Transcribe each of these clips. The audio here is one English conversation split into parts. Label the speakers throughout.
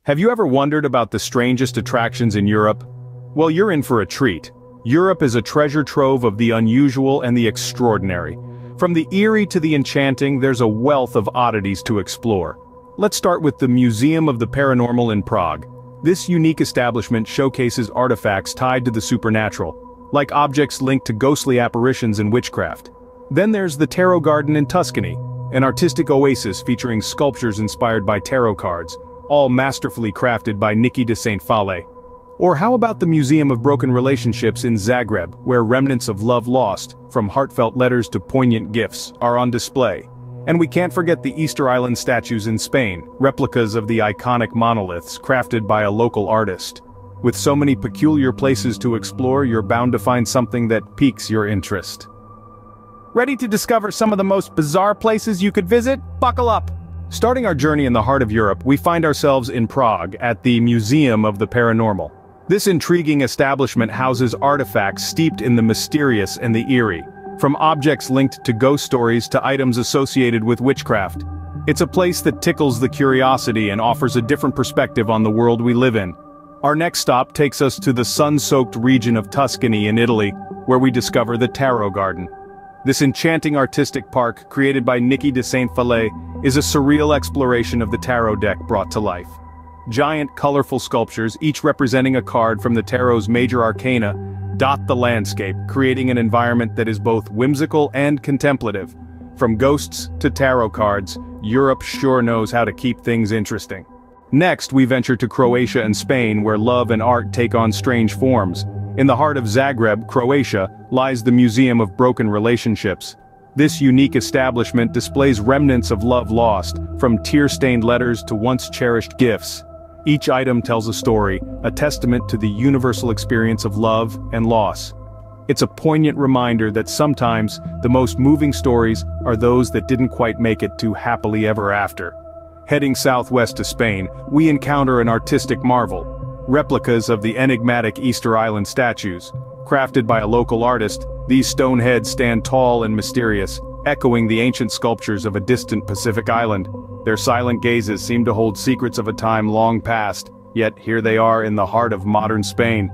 Speaker 1: Have you ever wondered about the strangest attractions in Europe? Well, you're in for a treat. Europe is a treasure trove of the unusual and the extraordinary. From the eerie to the enchanting, there's a wealth of oddities to explore. Let's start with the Museum of the Paranormal in Prague. This unique establishment showcases artifacts tied to the supernatural, like objects linked to ghostly apparitions and witchcraft. Then there's the Tarot Garden in Tuscany, an artistic oasis featuring sculptures inspired by tarot cards, all masterfully crafted by Niki de Saint Phalle. Or how about the Museum of Broken Relationships in Zagreb, where remnants of love lost, from heartfelt letters to poignant gifts, are on display. And we can't forget the Easter Island statues in Spain, replicas of the iconic monoliths crafted by a local artist. With so many peculiar places to explore, you're bound to find something that piques your interest. Ready to discover some of the most bizarre places you could visit? Buckle up! Starting our journey in the heart of Europe, we find ourselves in Prague at the Museum of the Paranormal. This intriguing establishment houses artifacts steeped in the mysterious and the eerie, from objects linked to ghost stories to items associated with witchcraft. It's a place that tickles the curiosity and offers a different perspective on the world we live in. Our next stop takes us to the sun-soaked region of Tuscany in Italy, where we discover the Tarot Garden. This enchanting artistic park, created by Niki de Saint Phalle, is a surreal exploration of the tarot deck brought to life. Giant, colorful sculptures, each representing a card from the tarot's major arcana, dot the landscape, creating an environment that is both whimsical and contemplative. From ghosts to tarot cards, Europe sure knows how to keep things interesting. Next, we venture to Croatia and Spain, where love and art take on strange forms. In the heart of Zagreb, Croatia, lies the Museum of Broken Relationships. This unique establishment displays remnants of love lost, from tear-stained letters to once-cherished gifts. Each item tells a story, a testament to the universal experience of love and loss. It's a poignant reminder that sometimes the most moving stories are those that didn't quite make it to happily ever after. Heading southwest to Spain, we encounter an artistic marvel. Replicas of the enigmatic Easter Island statues. Crafted by a local artist, these stone heads stand tall and mysterious, echoing the ancient sculptures of a distant Pacific island. Their silent gazes seem to hold secrets of a time long past, yet here they are in the heart of modern Spain.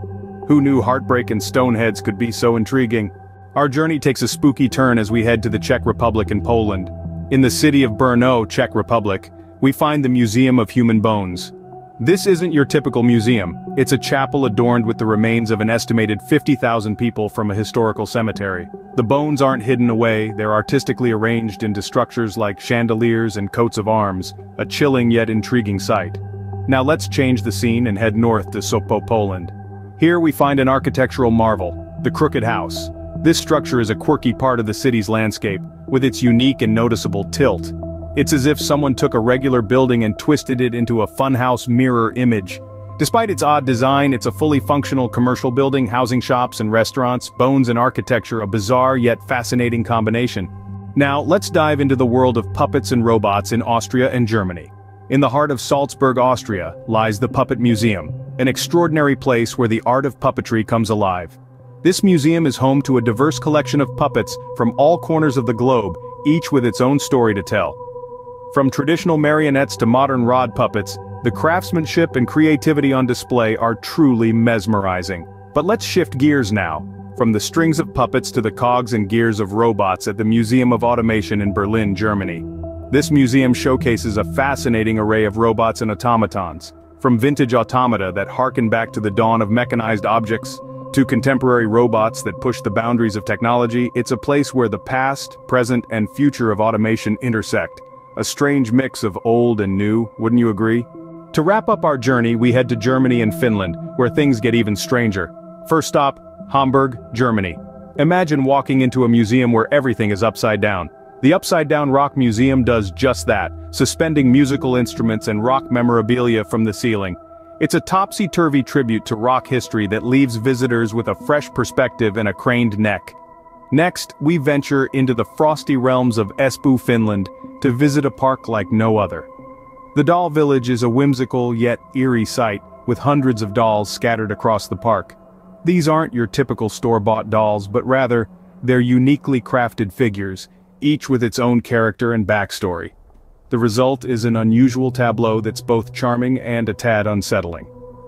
Speaker 1: Who knew heartbreak and stone heads could be so intriguing? Our journey takes a spooky turn as we head to the Czech Republic and Poland. In the city of Brno, Czech Republic, we find the Museum of Human Bones. This isn't your typical museum, it's a chapel adorned with the remains of an estimated 50,000 people from a historical cemetery. The bones aren't hidden away, they're artistically arranged into structures like chandeliers and coats of arms, a chilling yet intriguing sight. Now let's change the scene and head north to Sopot, Poland. Here we find an architectural marvel, the Crooked House. This structure is a quirky part of the city's landscape, with its unique and noticeable tilt. It's as if someone took a regular building and twisted it into a funhouse mirror image. Despite its odd design, it's a fully functional commercial building housing shops and restaurants, bones and architecture, a bizarre yet fascinating combination. Now, let's dive into the world of puppets and robots in Austria and Germany. In the heart of Salzburg, Austria, lies the Puppet Museum, an extraordinary place where the art of puppetry comes alive. This museum is home to a diverse collection of puppets from all corners of the globe, each with its own story to tell. From traditional marionettes to modern rod puppets, the craftsmanship and creativity on display are truly mesmerizing. But let's shift gears now, from the strings of puppets to the cogs and gears of robots at the Museum of Automation in Berlin, Germany. This museum showcases a fascinating array of robots and automatons, from vintage automata that harken back to the dawn of mechanized objects, to contemporary robots that push the boundaries of technology. It's a place where the past, present, and future of automation intersect. A strange mix of old and new, wouldn't you agree? To wrap up our journey, we head to Germany and Finland, where things get even stranger. First stop, Hamburg, Germany. Imagine walking into a museum where everything is upside down. The Upside Down Rock Museum does just that, suspending musical instruments and rock memorabilia from the ceiling. It's a topsy-turvy tribute to rock history that leaves visitors with a fresh perspective and a craned neck. Next, we venture into the frosty realms of Espoo, Finland, to visit a park like no other. The Doll Village is a whimsical yet eerie sight, with hundreds of dolls scattered across the park. These aren't your typical store-bought dolls, but rather, they're uniquely crafted figures, each with its own character and backstory. The result is an unusual tableau that's both charming and a tad unsettling.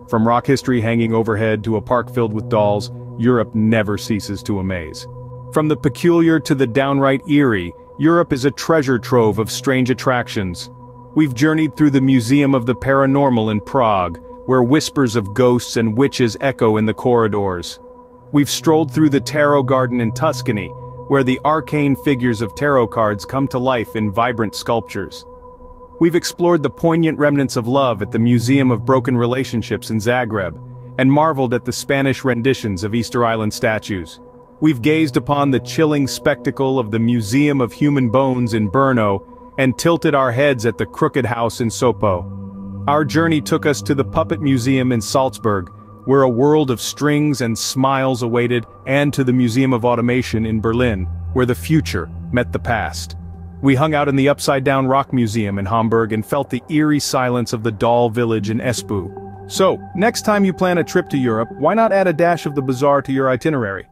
Speaker 1: From rock history hanging overhead to a park filled with dolls, Europe never ceases to amaze. From the peculiar to the downright eerie, Europe is a treasure trove of strange attractions. We've journeyed through the Museum of the Paranormal in Prague, where whispers of ghosts and witches echo in the corridors. We've strolled through the Tarot Garden in Tuscany, where the arcane figures of tarot cards come to life in vibrant sculptures. We've explored the poignant remnants of love at the Museum of Broken Relationships in Zagreb, and marveled at the Spanish renditions of Easter Island statues. We've gazed upon the chilling spectacle of the Museum of Human Bones in Brno, and tilted our heads at the Crooked House in Sopot. Our journey took us to the Puppet Museum in Salzburg, where a world of strings and smiles awaited, and to the Museum of Automation in Berlin, where the future met the past. We hung out in the Upside-Down Rock Museum in Hamburg and felt the eerie silence of the doll village in Espoo. So, next time you plan a trip to Europe, why not add a dash of the bizarre to your itinerary?